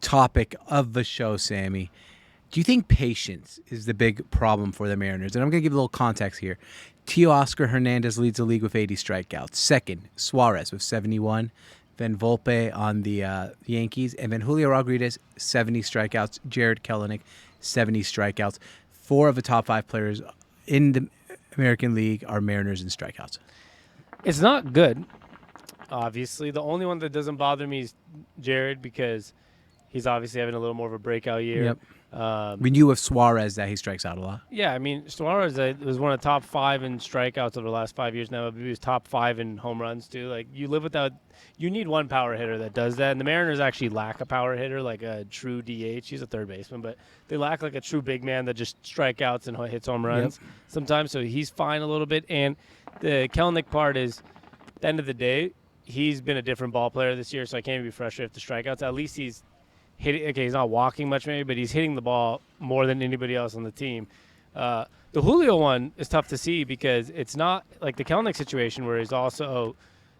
topic of the show, Sammy. Do you think patience is the big problem for the Mariners? And I'm going to give a little context here. Teoscar Hernandez leads the league with 80 strikeouts. Second, Suarez with 71. Then Volpe on the Yankees. And then Julio Rodriguez, 70 strikeouts. Jared Kelenic, 70 strikeouts. 4 of the top 5 players in the American League are Mariners in strikeouts. It's not good, obviously. The only one that doesn't bother me is Jared because he's obviously having a little more of a breakout year. Yep. We knew with Suarez that he strikes out a lot. Yeah, I mean, Suarez was one of the top 5 in strikeouts over the last 5 years now. He was top 5 in home runs, too. Like, you live without – you need one power hitter that does that. And the Mariners actually lack a power hitter, like a true DH. He's a third baseman, but they lack, like, a true big man that just strikeouts and hits home runs sometimes. So he's fine a little bit. And the Kelenic part is, at the end of the day, he's been a different ball player this year, so I can't be frustrated with the strikeouts. At least he's – he's not walking much maybe, but he's hitting the ball more than anybody else on the team. The Julio one is tough to see because it's not like the Kelenic situation where he's also,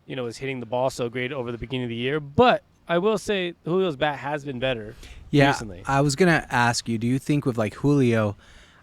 is hitting the ball so great over the beginning of the year. But I will say Julio's bat has been better recently. I was going to ask you, do you think with like Julio,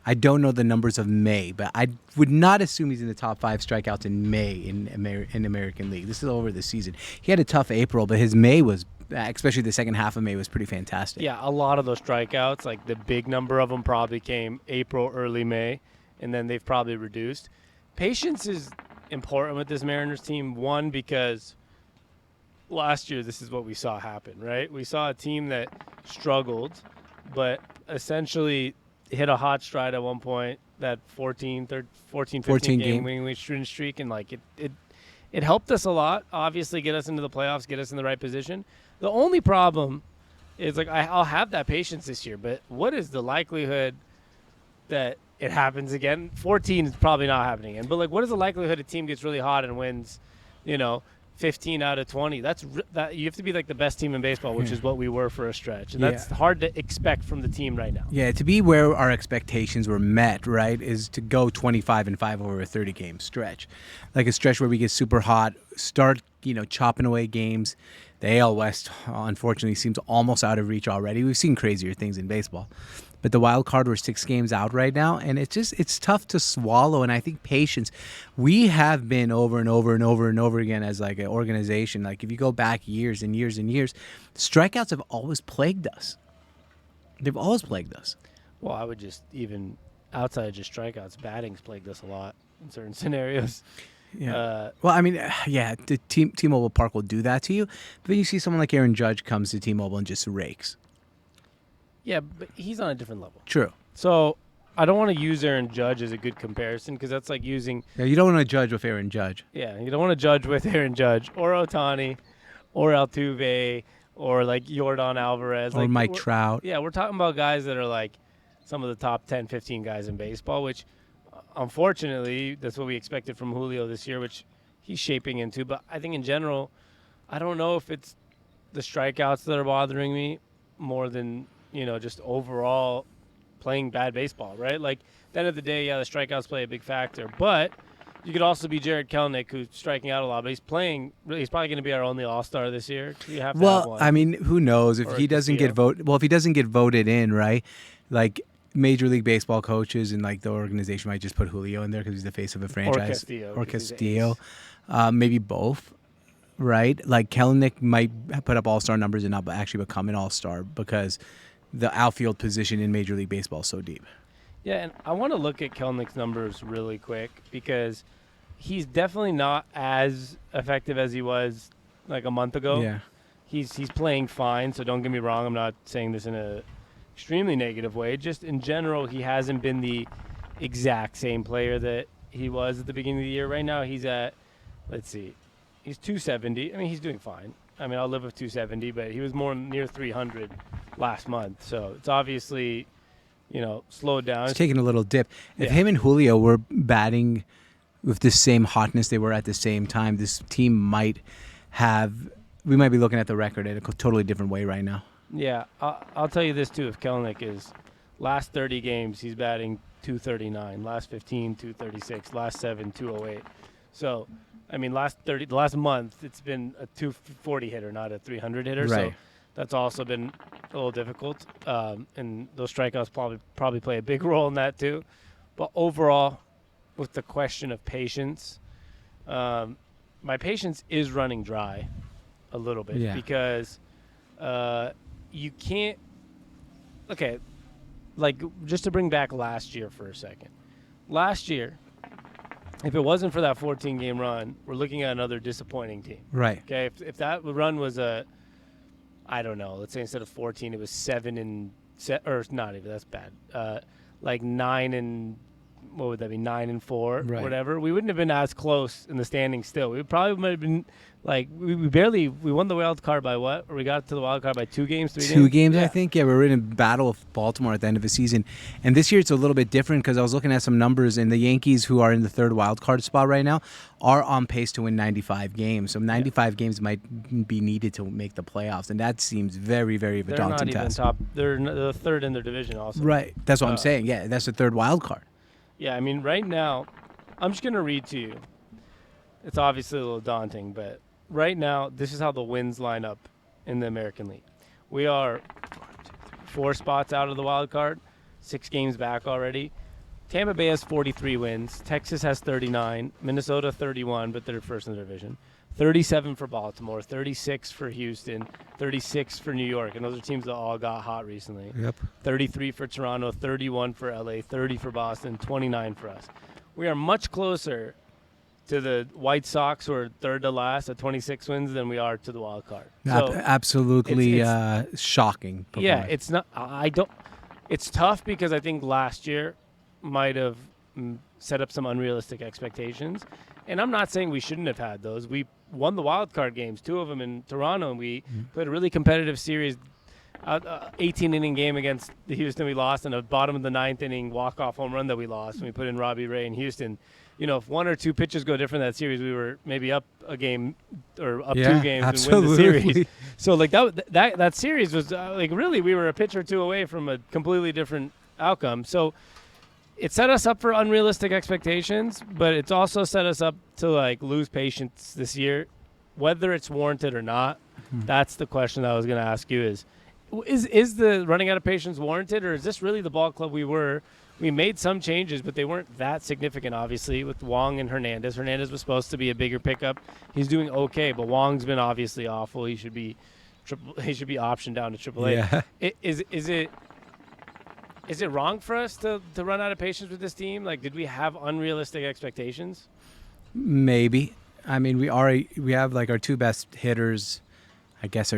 I don't know the numbers of May, but I would not assume he's in the top 5 strikeouts in May in American League. This is over the season. He had a tough April, but his May was, especially the second half of May, was pretty fantastic. Yeah, a lot of those strikeouts, like the big number of them probably came April, early May, and then they've probably reduced. Patience is important with this Mariners team, one, because last year this is what we saw happen, right? We saw a team that struggled, but essentially hit a hot stride at one point, that 14, 15 game winning streak, and like it helped us a lot, obviously get us into the playoffs, get us in the right position. The only problem is, like, I'll have that patience this year, but what is the likelihood that it happens again? 14 is probably not happening again, but, like, what is the likelihood a team gets really hot and wins, 15 out of 20? That you have to be, like, the best team in baseball, which is what we were for a stretch, and that's hard to expect from the team right now. Yeah, to be where our expectations were met, right, is to go 25-5 over a 30-game stretch, like a stretch where we get super hot, start chopping away games. The AL West, unfortunately, seems almost out of reach already. We've seen crazier things in baseball. But the wild card, we're 6 games out right now, and it's tough to swallow. And I think patience, we have been over and over and over and over again as like an organization. Like if you go back years and years and years, strikeouts have always plagued us. They've always plagued us. Well, I would just, even outside of just strikeouts, batting's plagued us a lot in certain scenarios. Yeah. The T-Mobile Park will do that to you. But then you see someone like Aaron Judge comes to T-Mobile and just rakes. Yeah, but he's on a different level. True. So I don't want to use Aaron Judge as a good comparison because that's like using... Yeah, you don't want to judge with Aaron Judge. Yeah, you don't want to judge with Aaron Judge or Ohtani or Altuve or like Yordan Alvarez. Or like Mike Trout. Yeah, we're talking about guys that are like some of the top 10, 15 guys in baseball, which... Unfortunately, that's what we expected from Julio this year, which he's shaping into. But I think in general, I don't know if it's the strikeouts that are bothering me more than, just overall playing bad baseball, right? Like, at the end of the day, the strikeouts play a big factor. But you could also be Jared Kelenic, who's striking out a lot. But he's probably going to be our only All-Star this year. You have to have one. I mean, who knows? If he doesn't get voted, if he doesn't get voted in, right, like – Major League Baseball coaches and like the organization might just put Julio in there because he's the face of a franchise. Or Castillo. Maybe both, right? Like Kelenic might put up all-star numbers and not actually become an all-star because the outfield position in Major League Baseball is so deep. Yeah, and I want to look at Kelenic's numbers really quick because he's definitely not as effective as he was like a month ago. Yeah. He's playing fine, so don't get me wrong. I'm not saying this in a extremely negative way. Just in general, he hasn't been the exact same player that he was at the beginning of the year. Right now, he's at, he's 270. I mean, he's doing fine. I mean, I'll live with 270, but he was more near 300 last month. So it's obviously, slowed down. It's taking a little dip. If him and Julio were batting with the same hotness they were at the same time, this team we might be looking at the record in a totally different way right now. Yeah, I'll tell you this, too. If Kelenic is last 30 games, he's batting 239. Last 15, 236. Last 7, 208. So, I mean, the last month, it's been a 240 hitter, not a 300 hitter. Right. So That's also been a little difficult, and those strikeouts probably play a big role in that too. But overall, with the question of patience, my patience is running dry a little bit Yeah. because you can't. Okay, like just to bring back last year for a second. Last year, if it wasn't for that 14-game run, we're looking at another disappointing team. Right. Okay, if that run was I don't know, let's say instead of 14, it was or not even, that's bad. Like 9 and, what would that be, 9 and 4, Right. whatever. We wouldn't have been as close in the standings still. We probably might have been, like, we won the wild card by what? Or we got to the wild card by 2 games, 3 games? 2 games, Yeah. I think. Yeah, we were in a battle with Baltimore at the end of the season. And this year it's a little bit different because I was looking at some numbers, and the Yankees, who are in the 3rd wild card spot right now, are on pace to win 95 games. So 95 games might be needed to make the playoffs, and that seems very, very of a They're daunting not even task. top. They're the 3rd in their division also. Right. That's what I'm saying. Yeah, that's the 3rd wild card. Yeah, I mean, right now, I'm just going to read to you. It's obviously a little daunting, but right now, this is how the wins line up in the American League. We are 4 spots out of the wild card, 6 games back already. Tampa Bay has 43 wins. Texas has 39. Minnesota 31, but they're first in the division. 37 for Baltimore, 36 for Houston, 36 for New York, and those are teams that all got hot recently. Yep. 33 for Toronto, 31 for LA, 30 for Boston, 29 for us. We are much closer to the White Sox, who are 3rd to last at 26 wins, than we are to the wild card. So Absolutely shocking. yeah, performance. it's not. I don't. It's tough because I think last year might have set up some unrealistic expectations, and I'm not saying we shouldn't have had those. We won the wild card games, 2 of them in Toronto, and we played a really competitive series. 18-inning game against the Houston we lost, and a bottom of the 9th inning walk-off home run that we lost, and we put in Robbie Ray in Houston. You know, if 1 or 2 pitches go different that series, we were maybe up a game or up 2 games absolutely. and win the series. So like that series was like really we were a pitch or 2 away from a completely different outcome. So it set us up for unrealistic expectations, but it's also set us up to like lose patience this year, whether it's warranted or not. That's the question that I was going to ask you is the running out of patience warranted, or is this really the ball club we were? We made some changes, but they weren't that significant, obviously, with Wong and Hernandez. Hernandez was supposed to be a bigger pickup. He's doing okay, but Wong's been obviously awful. He should be optioned down to AAA. Yeah. Is it wrong for us to run out of patience with this team? Like, did we have unrealistic expectations? Maybe. I mean, we have like our 2 best hitters, I guess,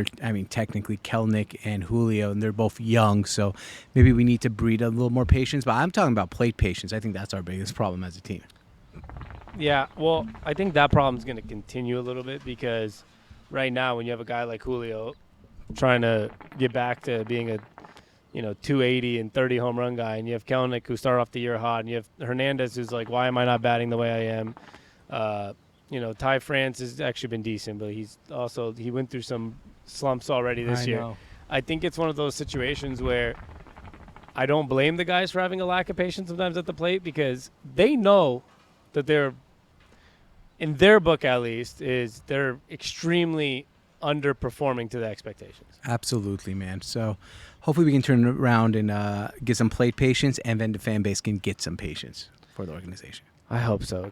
technically Kelnick and Julio, and they're both young, so maybe we need to breed a little more patience. But I'm talking about plate patience. I think that's our biggest problem as a team. Yeah, well, I think that problem's going to continue a little bit because right now when you have a guy like Julio trying to get back to being a 280 and 30 home run guy, and you have Kelnick who started off the year hot, and you have Hernandez who's like, why am I not batting the way I am? Ty France has actually been decent, but he went through some slumps already this year. Know. I think it's one of those situations where I don't blame the guys for having a lack of patience sometimes at the plate because they know that they're, in their book at least, they're extremely underperforming to the expectations. Absolutely, man. So hopefully we can turn it around and get some plate patience, and then the fan base can get some patience for the organization. I hope so.